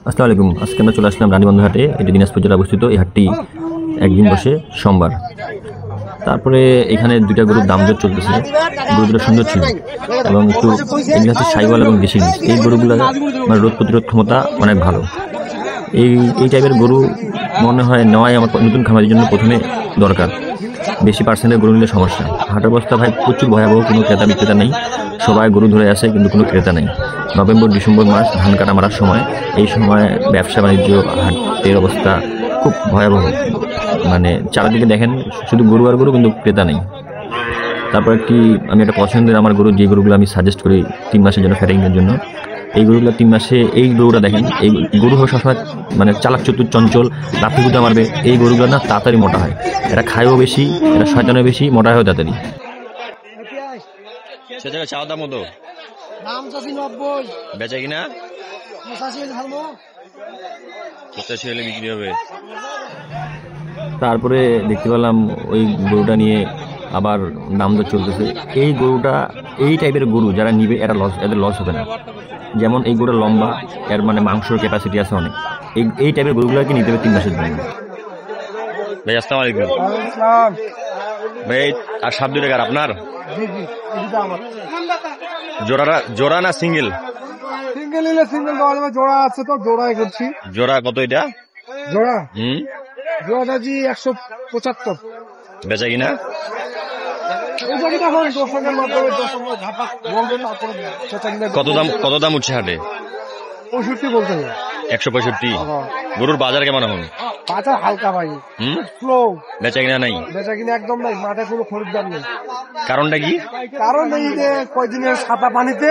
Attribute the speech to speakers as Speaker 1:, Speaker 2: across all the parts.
Speaker 1: আসসালামু আলাইকুম। আজকে আমরা চলে আসলাম রানীগঞ্জ হাটে। এটি দিনাজপুর জেলায় অবস্থিত। এই হাটটি একদিন বসে সোমবার। তারপরে এখানে দুইটা গরুর দাম দর চলতেছে। গরু দুটো সুন্দর ছিল এবং একটু এগুলো হচ্ছে সাইওয়াল এবং দেশি গির। এই গরুগুলো মানে রোগ প্রতিরোধ ক্ষমতা অনেক ভালো। এই এই টাইপের গরু মনে হয় নেওয়াই আমার নতুন খামারের জন্য প্রথমে দরকার। বেশি পার্সেন্টের গরু নিলে সমস্যা। হাটের অবস্থা ভাই প্রচুর ভয়াবহ, কোনো ক্রেতা বিক্রেতা নেই, সবাই গরু ধরে আসে কিন্তু কোনো ক্রেতা নেই। নভেম্বর ডিসেম্বর মাস ধান কাটা মারার সময়, এই সময় ব্যবসা বাণিজ্য হাটের অবস্থা খুব ভয়াবহ। মানে চারিদিকে দেখেন শুধু গরু আর গরু, কিন্তু ক্রেতা নেই। তারপর আমি একটা পছন্দের আমার গরু, যে গরুগুলো আমি সাজেস্ট করি 3 মাসের জন্য ফ্যাটিংয়ের জন্য, এই গরুগুলো 3 মাসে, এই গরুটা দেখেন, এই গরু হোক সবসময় মানে চালাক চতুর চঞ্চল, লাফি গুঁতা মারবে। এই গরুগুলো না তাড়াতাড়ি মোটা হয়, এরা খায়ও বেশি, এরা শয়তানও বেশি, মোটা হয় তাড়াতাড়ি। সে জায়গায় চাওয়া দাম মতো বেচা কিনা 85 হলে বিক্রি হবে। তারপরে দেখতে পেলাম ওই গরুটা নিয়ে আবার দাম দর চলতেছে। এই গরুটা, এই টাইপের গরু যারা নিবে এদের লস হবে না। যেমন এই গরুটা লম্বা, এর মানে মাংসর ক্যাপাসিটি আছে অনেক। এই টাইপের গরুগুলোকে নিতে হবে 3 মাসের জন্য। ভাই আসসালামু আলাইকুম। ভাই আর সাপ দুই টাকার আপনার জোড়া না সিঙ্গেল?
Speaker 2: সিঙ্গেল নিলে সিঙ্গেল পাওয়া যাবে, জোড়া আছে তো জোড়াই করছি।
Speaker 1: জোড়া কত এটা?
Speaker 2: জোড়া জোড়াটা জি 175।
Speaker 1: বেচা কিনা কত দাম উঠছে হাটে?
Speaker 2: 65 বলতে হবে।
Speaker 1: 165। গরুর বাজার কেমন এখন?
Speaker 2: বাজার হালকা ভাই, স্লো।
Speaker 1: বেচা কিনা নাই?
Speaker 2: বেচা কিনা একদম নাই, মাঠে কোনো খরিদ্দার নেই।
Speaker 1: কারণটা কি?
Speaker 2: কারণ এই যে কয়দিনের সাদা পানিতে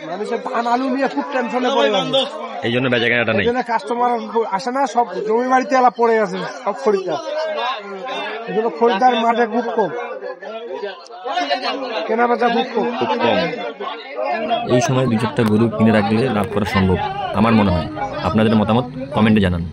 Speaker 2: মানুষের ধান আলু নিয়ে খুব টেনশনে পড়ে গেছে,
Speaker 1: এই জন্য বেচা কেনাটা নেই।
Speaker 2: কাস্টমার আসে না, সব জমি বাড়িতে এলা পড়ে গেছে সব খরিদ্দার। এই জন্য খরিদ্দার মাঠে খুব কম, কেনা বেচা খুব কম।
Speaker 1: এই সময় 2-4টা গরু কিনে রাখলে লাভ করা সম্ভব আমার মনে হয়। আপনাদের মতামত কমেন্টে জানান।